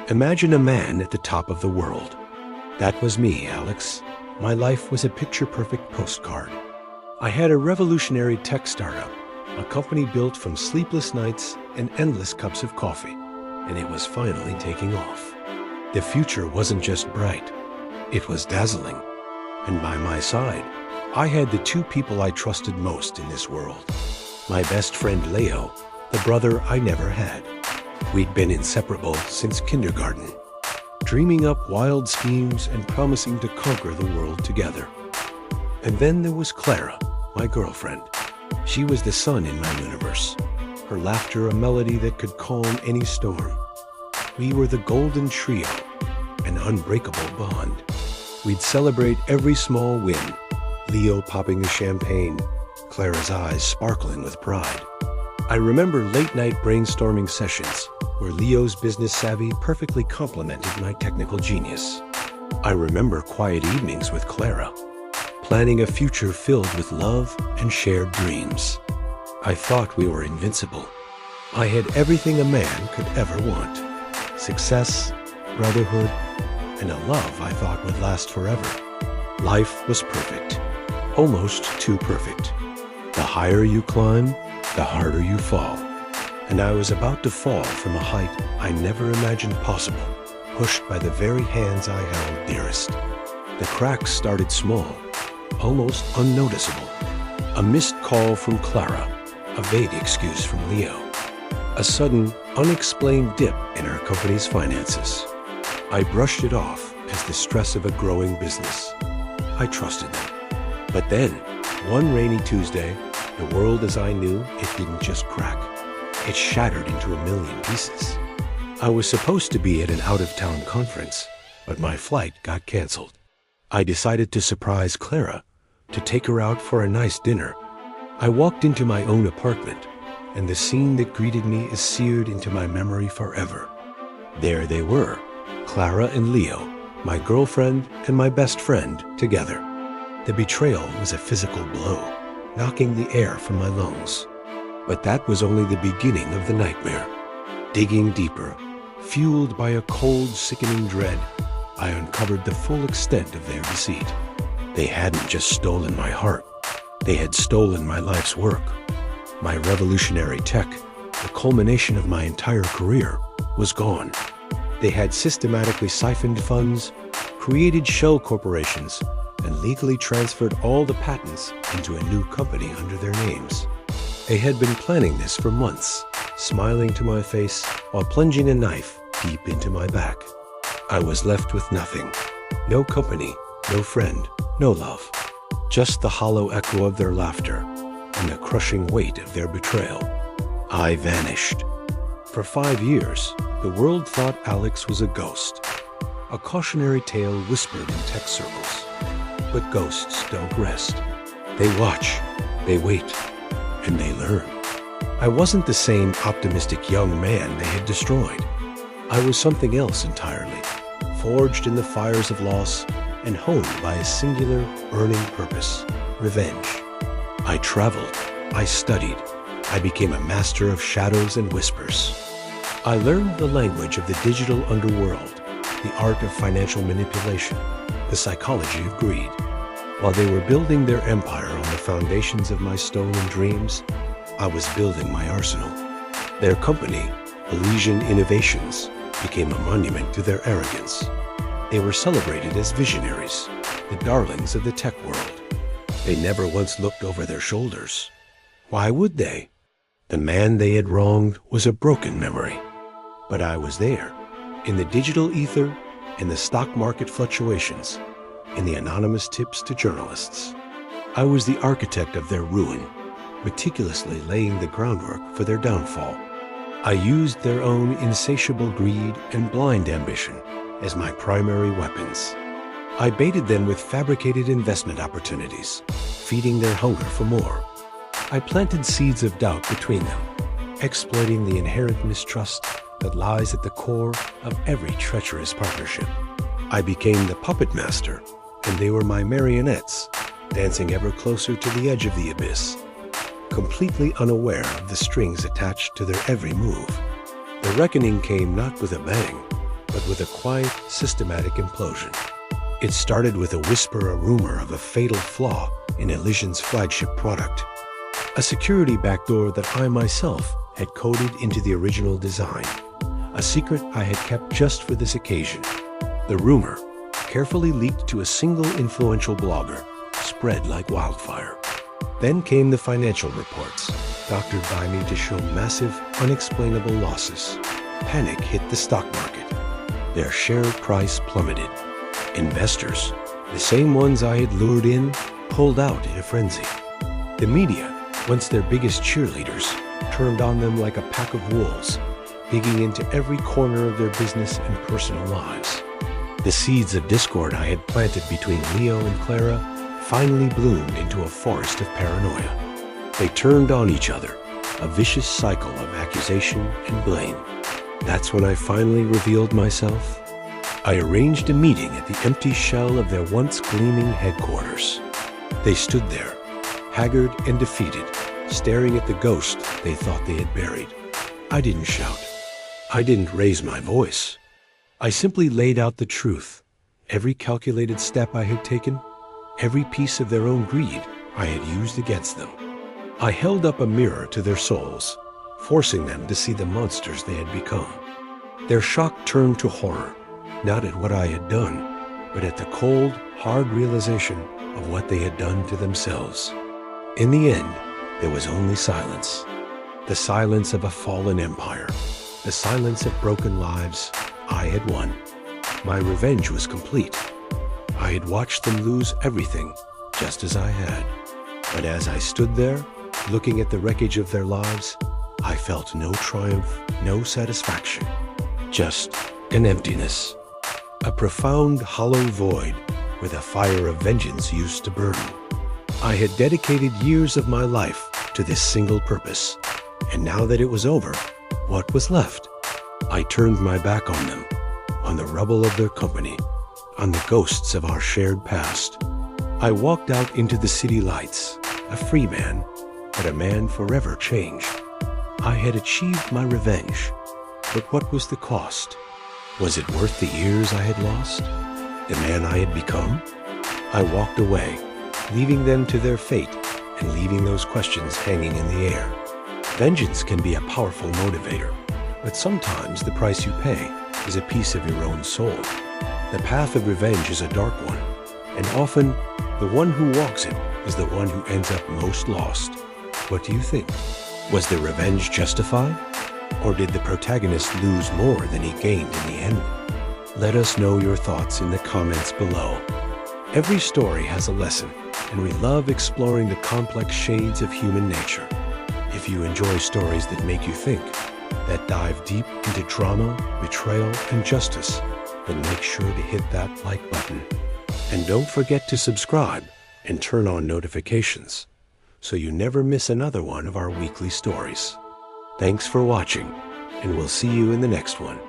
Imagine a man at the top of the world. That was me, Alex. My life was a picture-perfect postcard. I had a revolutionary tech startup, a company built from sleepless nights and endless cups of coffee, and it was finally taking off. The future wasn't just bright, it was dazzling. And by my side, I had the two people I trusted most in this world. My best friend Leo, the brother I never had. We'd been inseparable since kindergarten, dreaming up wild schemes and promising to conquer the world together. And then there was Clara, my girlfriend. She was the sun in my universe, her laughter a melody that could calm any storm. We were the golden trio, an unbreakable bond. We'd celebrate every small win, Leo popping the champagne, Clara's eyes sparkling with pride. I remember late-night brainstorming sessions where Leo's business savvy perfectly complemented my technical genius. I remember quiet evenings with Clara, planning a future filled with love and shared dreams. I thought we were invincible. I had everything a man could ever want: success, brotherhood, and a love I thought would last forever. Life was perfect, almost too perfect. The higher you climb, the harder you fall. And I was about to fall from a height I never imagined possible, pushed by the very hands I held dearest. The cracks started small, almost unnoticeable. A missed call from Clara, a vague excuse from Leo, a sudden, unexplained dip in our company's finances. I brushed it off as the stress of a growing business. I trusted them. But then, one rainy Tuesday, the world as I knew it didn't just crack. It shattered into a million pieces. I was supposed to be at an out-of-town conference, but my flight got canceled. I decided to surprise Clara, to take her out for a nice dinner. I walked into my own apartment, and the scene that greeted me is seared into my memory forever. There they were, Clara and Leo, my girlfriend and my best friend, together. The betrayal was a physical blow, knocking the air from my lungs. But that was only the beginning of the nightmare. Digging deeper, fueled by a cold, sickening dread, I uncovered the full extent of their deceit. They hadn't just stolen my heart. They had stolen my life's work. My revolutionary tech, the culmination of my entire career, was gone. They had systematically siphoned funds, created shell corporations, and legally transferred all the patents into a new company under their names. They had been planning this for months, smiling to my face while plunging a knife deep into my back. I was left with nothing. No company, no friend, no love. Just the hollow echo of their laughter and the crushing weight of their betrayal. I vanished. For 5 years, the world thought Alex was a ghost. A cautionary tale whispered in tech circles. But ghosts don't rest. They watch, they wait, and they learn. I wasn't the same optimistic young man they had destroyed. I was something else entirely, forged in the fires of loss and honed by a singular, burning purpose: revenge. I traveled, I studied, I became a master of shadows and whispers. I learned the language of the digital underworld, the art of financial manipulation, the psychology of greed. While they were building their empire on the foundations of my stolen dreams, I was building my arsenal. Their company, Elysian Innovations, became a monument to their arrogance. They were celebrated as visionaries, the darlings of the tech world. They never once looked over their shoulders. Why would they? The man they had wronged was a broken memory. But I was there, in the digital ether, in the stock market fluctuations, in the anonymous tips to journalists. I was the architect of their ruin, meticulously laying the groundwork for their downfall. I used their own insatiable greed and blind ambition as my primary weapons. I baited them with fabricated investment opportunities, feeding their hunger for more. I planted seeds of doubt between them, exploiting the inherent mistrust that lies at the core of every treacherous partnership. I became the puppet master, and they were my marionettes, dancing ever closer to the edge of the abyss, completely unaware of the strings attached to their every move. The reckoning came not with a bang, but with a quiet, systematic implosion. It started with a whisper, a rumor of a fatal flaw in Elysian's flagship product, a security backdoor that I myself had coded into the original design, a secret I had kept just for this occasion. The rumor, carefully leaked to a single influential blogger, spread like wildfire. Then came the financial reports, doctored by me to show massive, unexplainable losses. Panic hit the stock market. Their share price plummeted. Investors, the same ones I had lured in, pulled out in a frenzy. The media, once their biggest cheerleaders, turned on them like a pack of wolves, digging into every corner of their business and personal lives. The seeds of discord I had planted between Leo and Clara finally bloomed into a forest of paranoia. They turned on each other, a vicious cycle of accusation and blame. That's when I finally revealed myself. I arranged a meeting at the empty shell of their once gleaming headquarters. They stood there, haggard and defeated, staring at the ghost they thought they had buried. I didn't shout. I didn't raise my voice. I simply laid out the truth. Every calculated step I had taken, every piece of their own greed I had used against them. I held up a mirror to their souls, forcing them to see the monsters they had become. Their shock turned to horror, not at what I had done, but at the cold, hard realization of what they had done to themselves. In the end, there was only silence. The silence of a fallen empire. The silence of broken lives. I had won. My revenge was complete. I had watched them lose everything, just as I had. But as I stood there, looking at the wreckage of their lives, I felt no triumph, no satisfaction. Just an emptiness. A profound, hollow void where the fire of vengeance used to burn. I had dedicated years of my life to this single purpose, and now that it was over, what was left? I turned my back on them, on the rubble of their company, on the ghosts of our shared past. I walked out into the city lights, a free man, but a man forever changed. I had achieved my revenge, but what was the cost? Was it worth the years I had lost? The man I had become? I walked away, leaving them to their fate and leaving those questions hanging in the air. Vengeance can be a powerful motivator, but sometimes the price you pay is a piece of your own soul. The path of revenge is a dark one, and often the one who walks it is the one who ends up most lost. What do you think? Was the revenge justified? Or did the protagonist lose more than he gained in the end? Let us know your thoughts in the comments below. Every story has a lesson, and we love exploring the complex shades of human nature. If you enjoy stories that make you think, that dive deep into drama, betrayal, and justice, then make sure to hit that like button. And don't forget to subscribe and turn on notifications so you never miss another one of our weekly stories. Thanks for watching, and we'll see you in the next one.